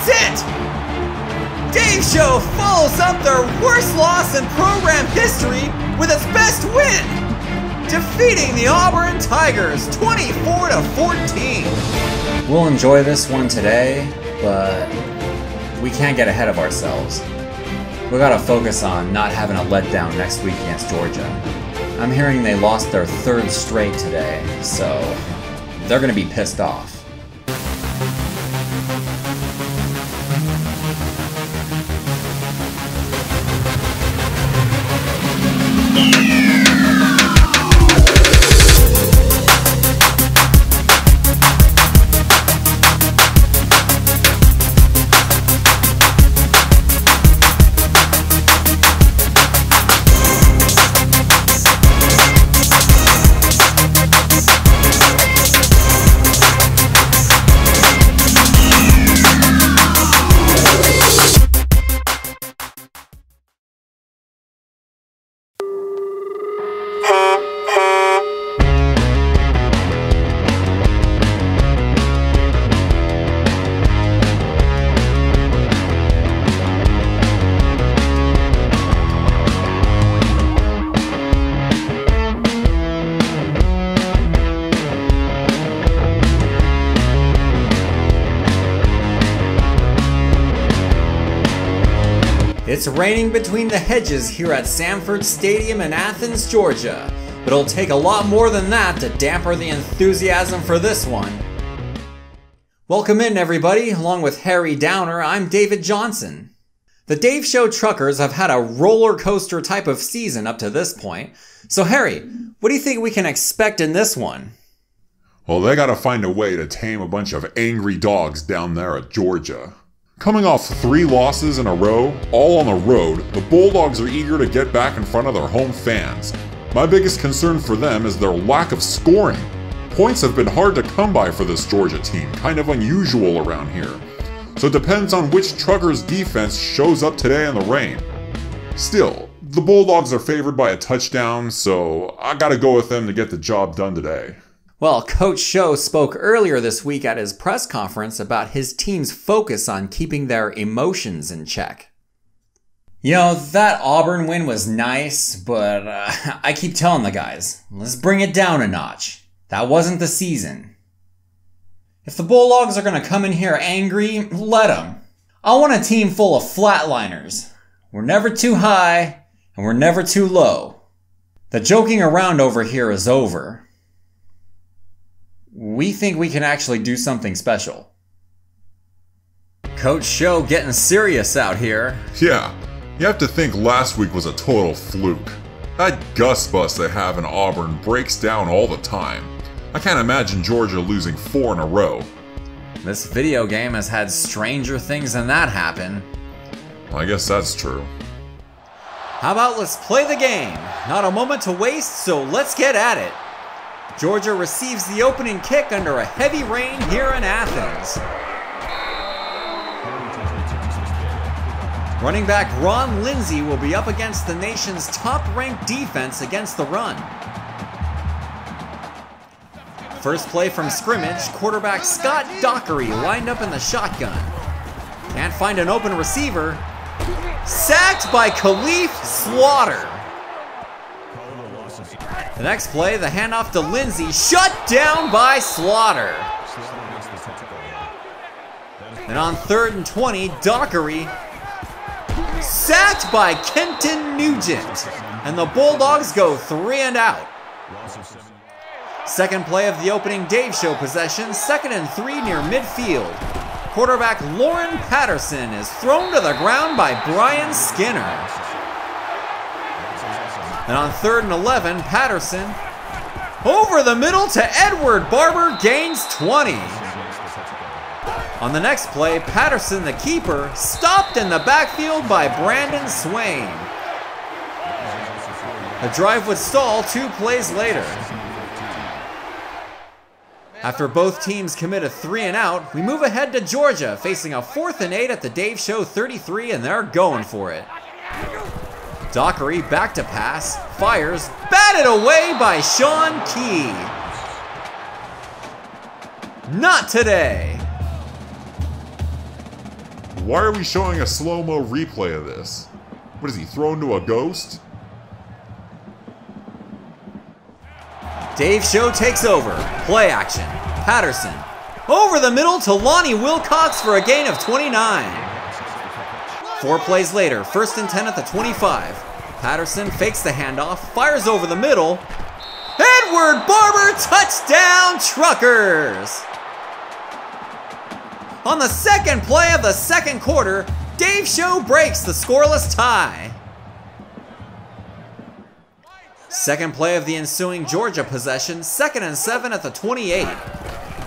That's it! Dave Show follows up their worst loss in program history with its best win, defeating the Auburn Tigers 24-14. We'll enjoy this one today, but we can't get ahead of ourselves. We gotta focus on not having a letdown next week against Georgia. I'm hearing they lost their third straight today, so they're gonna be pissed off. It's raining between the hedges here at Sanford Stadium in Athens, Georgia, but it'll take a lot more than that to damper the enthusiasm for this one. Welcome in, everybody. Along with Harry Downer, I'm David Johnson. The Dave Show Truckers have had a roller coaster type of season up to this point. So Harry, what do you think we can expect in this one? Well, they gotta find a way to tame a bunch of angry dogs down there at Georgia. Coming off 3 losses in a row, all on the road, the Bulldogs are eager to get back in front of their home fans. My biggest concern for them is their lack of scoring. Points have been hard to come by for this Georgia team, kind of unusual around here. So it depends on which Truckers' defense shows up today in the rain. Still, the Bulldogs are favored by a touchdown, so I gotta go with them to get the job done today. Well, Coach Show spoke earlier this week at his press conference about his team's focus on keeping their emotions in check. You know, that Auburn win was nice, but I keep telling the guys, let's bring it down a notch. That wasn't the season. If the Bulldogs are going to come in here angry, let them. I want a team full of flatliners. We're never too high, and we're never too low. The joking around over here is over. We think we can actually do something special. Coach Show getting serious out here. Yeah, you have to think last week was a total fluke. That gust bust they have in Auburn breaks down all the time. I can't imagine Georgia losing 4 in a row. This video game has had stranger things than that happen. I guess that's true. How about let's play the game? Not a moment to waste, so let's get at it. Georgia receives the opening kick under a heavy rain here in Athens. Running back Ron Lindsay will be up against the nation's top-ranked defense against the run. First play from scrimmage, quarterback Scott Dockery lined up in the shotgun. Can't find an open receiver. Sacked by Khalif Slaughter. The next play, the handoff to Lindsay, shut down by Slaughter. And on 3rd and 20, Dockery sacked by Kenton Nugent. And the Bulldogs go 3 and out. Second play of the opening Dave Show possession, 2nd and 3 near midfield. Quarterback Lauren Patterson is thrown to the ground by Brian Skinner. And on 3rd and 11, Patterson over the middle to Edward Barber, gains 20. On the next play, Patterson, the keeper, stopped in the backfield by Brandon Swain. The drive would stall 2 plays later. After both teams commit a 3 and out, we move ahead to Georgia, facing a 4th and 8 at the Dave Show 33, and they're going for it. Dockery back to pass, fires, batted away by Sean Key. Not today. Why are we showing a slow-mo replay of this? What is he, thrown to a ghost? Dave Show takes over. Play action. Patterson. Over the middle to Lonnie Wilcox for a gain of 29. 4 plays later, 1st and 10 at the 25. Patterson fakes the handoff, fires over the middle. Edward Barber, touchdown Truckers! On the 2nd play of the 2nd quarter, Dave Show breaks the scoreless tie. 2nd play of the ensuing Georgia possession, 2nd and 7 at the 28.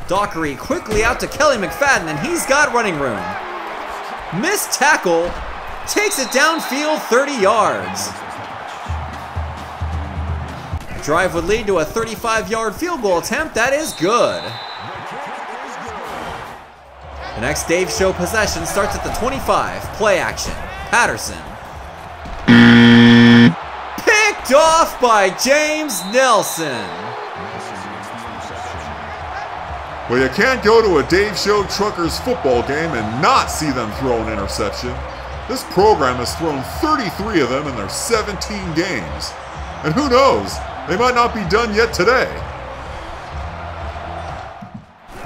Dockery quickly out to Kelly McFadden, and he's got running room. Missed tackle, takes it downfield 30 yards. The drive would lead to a 35-yard field goal attempt. That is good. The next Dave Show possession starts at the 25. Play action. Patterson. Picked off by James Nelson. Well, you can't go to a Dave Show Truckers football game and not see them throw an interception. This program has thrown 33 of them in their 17 games. And who knows, they might not be done yet today.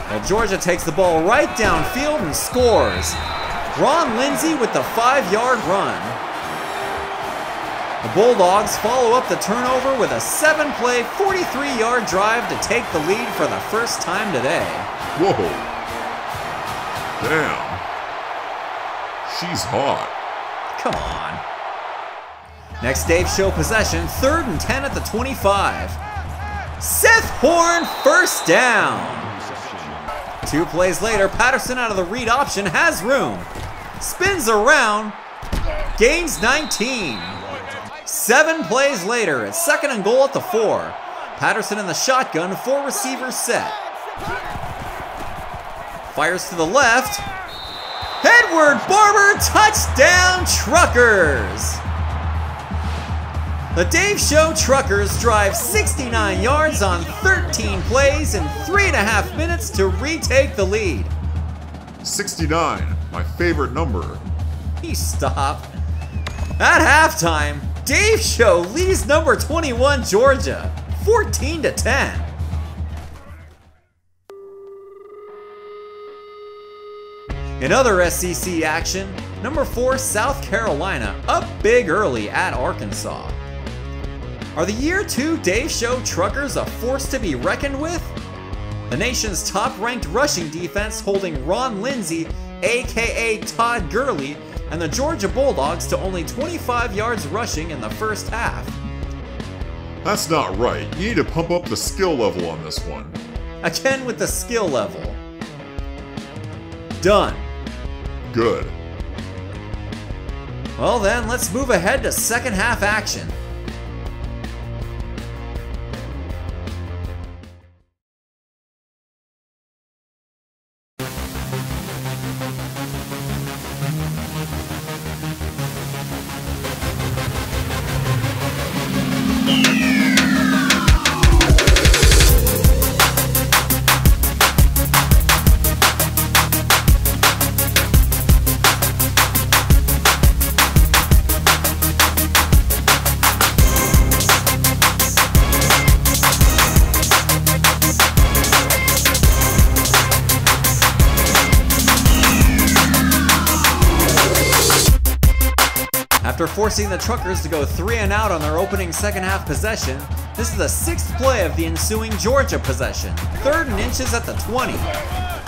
Well, Georgia takes the ball right downfield and scores. Ron Lindsay with the 5-yard run. The Bulldogs follow up the turnover with a 7-play, 43-yard drive to take the lead for the first time today. Whoa. Damn. She's hot. Come on. Next Dave Show possession, 3rd and 10 at the 25. Seth Horn, 1st down. 2 plays later, Patterson out of the read option has room. Spins around, gains 19. 7 plays later, it's 2nd and goal at the 4. Patterson in the shotgun, 4 receivers set. Fires to the left. Edward Barber, touchdown Truckers! The Dave Show Truckers drive 69 yards on 13 plays in 3.5 minutes to retake the lead. 69, my favorite number. Please stop. At halftime, Dave Show leads number 21 Georgia, 14-10. In other SEC action, number 4 South Carolina up big early at Arkansas. Are the Year 2 Dave Show Truckers a force to be reckoned with? The nation's top-ranked rushing defense holding Ron Lindsay, aka Todd Gurley, and the Georgia Bulldogs to only 25 yards rushing in the first half. That's not right. You need to pump up the skill level on this one. Again with the skill level. Done. Good. Well then, let's move ahead to second half action. After forcing the Truckers to go 3 and out on their opening second half possession, this is the 6th play of the ensuing Georgia possession, 3rd and inches at the 20. A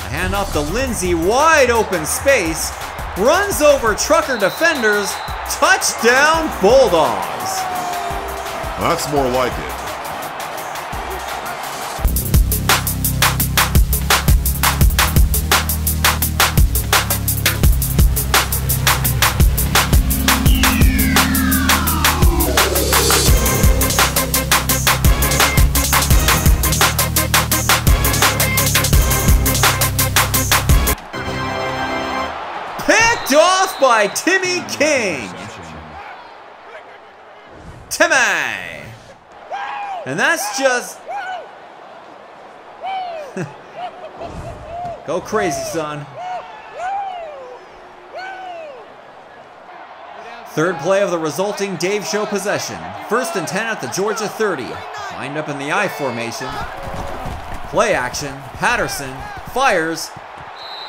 handoff to Lindsay, wide open space, runs over Trucker defenders, touchdown Bulldogs. That's more like it. Off by Timmy King. Timmy! And that's just... Go crazy, son. Third play of the resulting Dave Show possession. 1st and 10 at the Georgia 30. Lined up in the I formation. Play action. Patterson fires.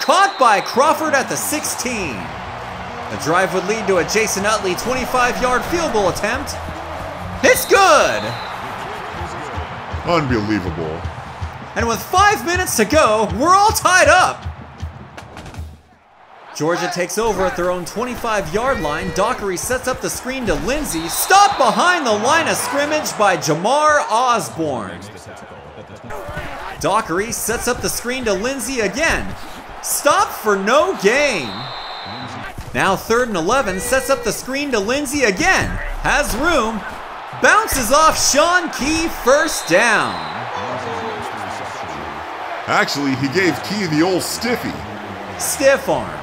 Caught by Crawford at the 16. The drive would lead to a Jason Utley 25-yard field goal attempt. It's good! Unbelievable. And with 5 minutes to go, we're all tied up. Georgia takes over at their own 25-yard line. Dockery sets up the screen to Lindsey. Stopped behind the line of scrimmage by Jamar Osborne. Dockery sets up the screen to Lindsey again. Stopped for no gain. Now 3rd and 11, sets up the screen to Lindsey again. Has room. Bounces off Sean Key, 1st down. Actually, he gave Key the old stiffy. Stiff arm.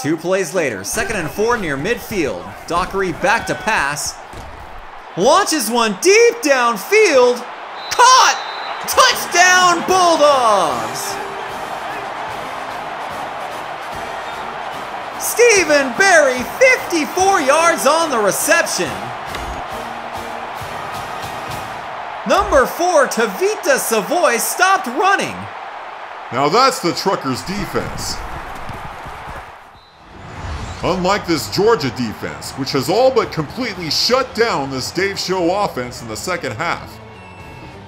2 plays later, 2nd and 4 near midfield. Dockery back to pass. Launches one deep downfield. Caught! Touchdown Bulldogs! Stephen Berry, 54 yards on the reception. Number 4, Tavita Savoy stopped running. Now that's the Truckers' defense. Unlike this Georgia defense, which has all but completely shut down this Dave Show offense in the second half.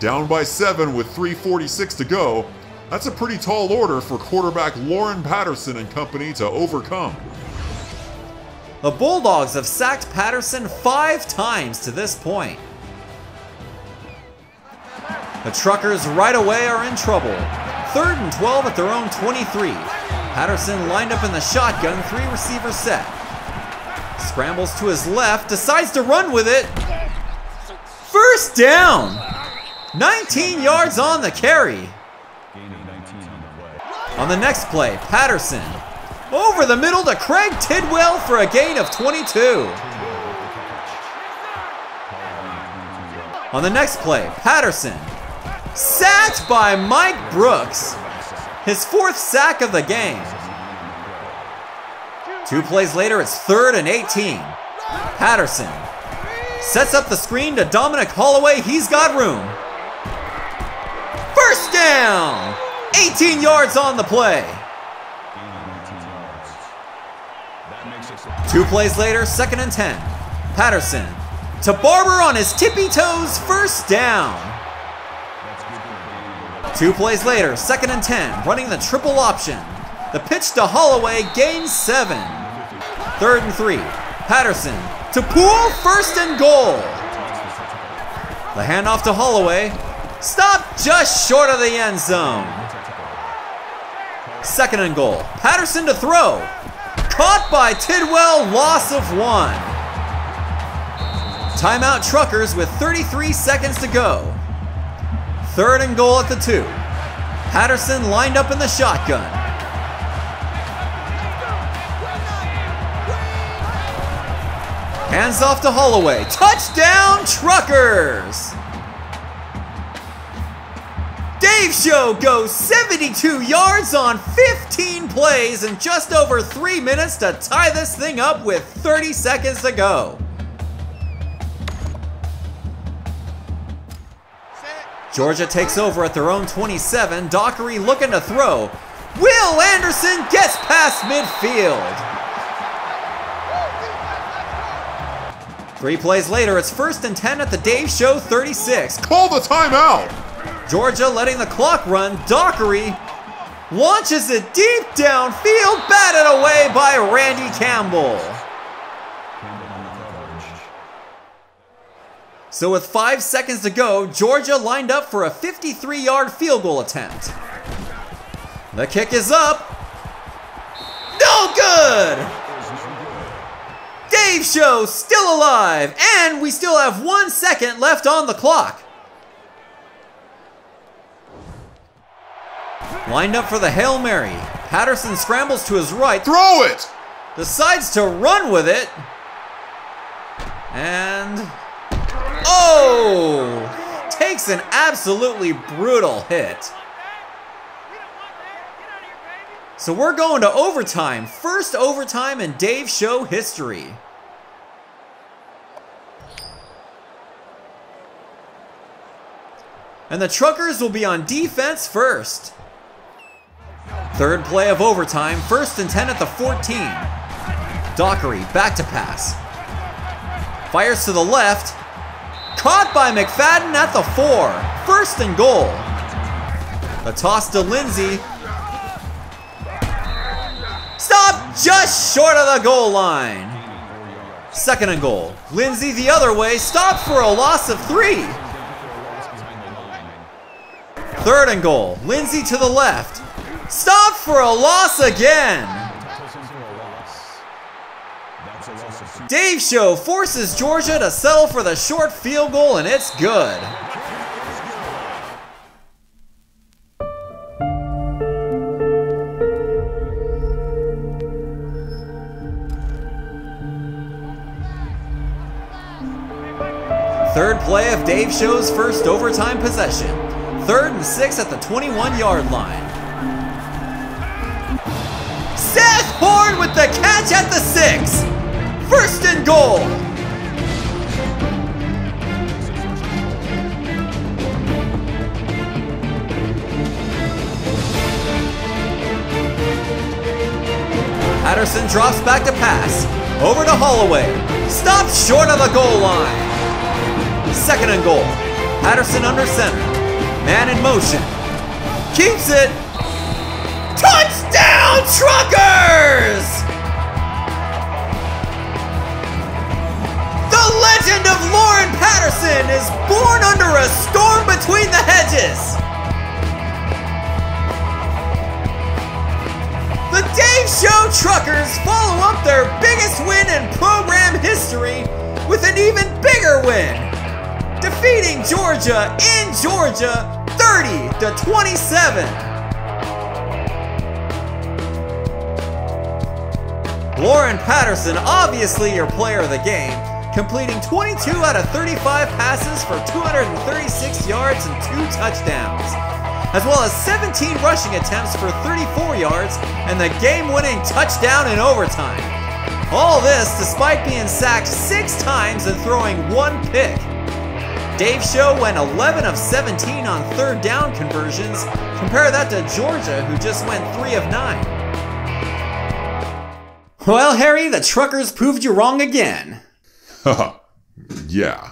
Down by 7 with 3:46 to go, that's a pretty tall order for quarterback Lauren Patterson and company to overcome. The Bulldogs have sacked Patterson 5 times to this point. The Truckers right away are in trouble. 3rd and 12 at their own 23. Patterson lined up in the shotgun, 3-receiver set. Scrambles to his left, decides to run with it. 1st down! 19 yards on the carry. On the next play, Patterson. Over the middle to Craig Tidwell for a gain of 22. On the next play, Patterson. Sacked by Mike Brooks. His 4th sack of the game. 2 plays later, it's 3rd and 18. Patterson sets up the screen to Dominic Holloway. He's got room. 1st down! 18 yards on the play. 2 plays later, 2nd and 10. Patterson to Barber on his tippy toes, 1st down. 2 plays later, 2nd and 10, running the triple option. The pitch to Holloway gains 7. 3rd and 3, Patterson to Poole, 1st and goal. The handoff to Holloway, stopped just short of the end zone. 2nd and goal, Patterson to throw. Caught by Tidwell, loss of 1. Timeout Truckers with 33 seconds to go. 3rd and goal at the 2. Patterson lined up in the shotgun. Hands off to Holloway. Touchdown Truckers! Dave Show goes 72 yards on 15 plays in just over 3 minutes to tie this thing up with 30 seconds to go. Georgia takes over at their own 27. Dockery looking to throw. Will Anderson gets past midfield. 3 plays later, it's 1st and 10 at the Dave Show 36. Call the timeout! Georgia letting the clock run. Dockery launches it deep downfield, batted away by Randy Campbell. So with 5 seconds to go, Georgia lined up for a 53-yard field goal attempt. The kick is up. No good! Dave Show still alive, and we still have 1 second left on the clock. Lined up for the Hail Mary. Patterson scrambles to his right. Throw it! Decides to run with it. And... oh! Takes an absolutely brutal hit. So we're going to overtime. First overtime in Dave Show history. And the Truckers will be on defense first. Third play of overtime, 1st and 10 at the 14. Dockery back to pass. Fires to the left. Caught by McFadden at the 4. 1st and goal. The toss to Lindsay. Stop just short of the goal line. 2nd and goal. Lindsay the other way. Stopped for a loss of 3. 3rd and goal. Lindsay to the left. Stop for a loss again. Dave Show forces Georgia to settle for the short field goal, and it's good. Third play of Dave Show's first overtime possession. 3rd and 6 at the 21-yard line. Seth Horn with the catch at the 6. 1st and goal. Patterson drops back to pass. Over to Holloway. Stopped short of the goal line. 2nd and goal. Patterson under center. Man in motion. Keeps it. Touchdown, Truckers! The legend of Lauren Patterson is born under a storm between the hedges. The Dave Show Truckers follow up their biggest win in program history with an even bigger win, defeating Georgia in Georgia 30-27. Lauren Patterson, obviously your player of the game, completing 22 out of 35 passes for 236 yards and 2 touchdowns, as well as 17 rushing attempts for 34 yards and the game-winning touchdown in overtime. All this despite being sacked 6 times and throwing 1 pick. Dave Show went 11 of 17 on 3rd down conversions. Compare that to Georgia, who just went 3 of 9. Well, Harry, the Truckers proved you wrong again. Haha, yeah.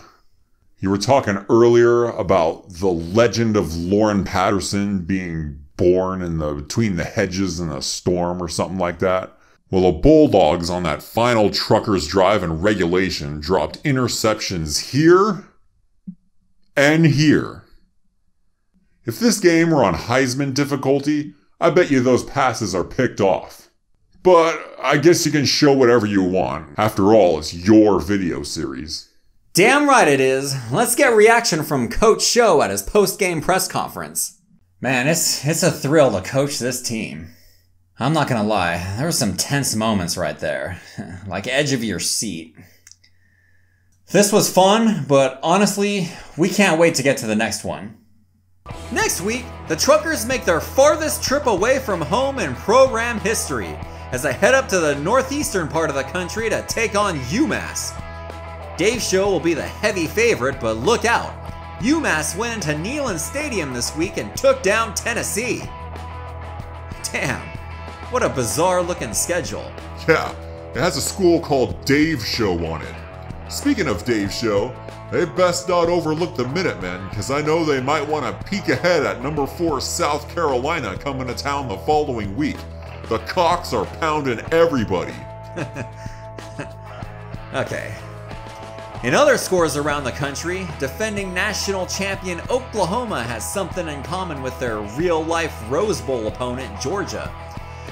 You were talking earlier about the legend of Lauren Patterson being born between the hedges in a storm or something like that. Well, the Bulldogs on that final Truckers drive in regulation dropped interceptions here and here. If this game were on Heisman difficulty, I bet you those passes are picked off. But I guess you can show whatever you want. After all, it's your video series. Damn right it is. Let's get reaction from Coach Show at his post-game press conference. Man, it's a thrill to coach this team. I'm not gonna lie, there were some tense moments right there. Like edge of your seat. This was fun, but honestly, we can't wait to get to the next one. Next week, the Truckers make their farthest trip away from home in program history as they head up to the northeastern part of the country to take on UMass. Dave Show will be the heavy favorite, but look out. UMass went into Neyland Stadium this week and took down Tennessee. Damn, what a bizarre looking schedule. Yeah, it has a school called Dave Show on it. Speaking of Dave Show, they best not overlook the Minutemen, because I know they might want to peek ahead at number 4 South Carolina coming to town the following week. The Cocks are pounding everybody. Okay. In other scores around the country, defending national champion Oklahoma has something in common with their real-life Rose Bowl opponent, Georgia.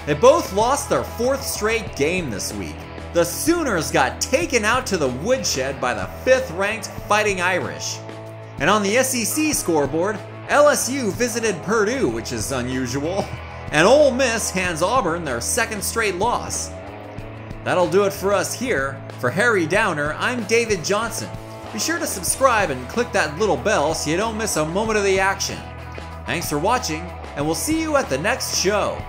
They both lost their 4th straight game this week. The Sooners got taken out to the woodshed by the 5th-ranked Fighting Irish. And on the SEC scoreboard, LSU visited Purdue, which is unusual, and Ole Miss hands Auburn their 2nd straight loss. That'll do it for us here. For Harry Downer, I'm David Johnson. Be sure to subscribe and click that little bell so you don't miss a moment of the action. Thanks for watching, and we'll see you at the next show.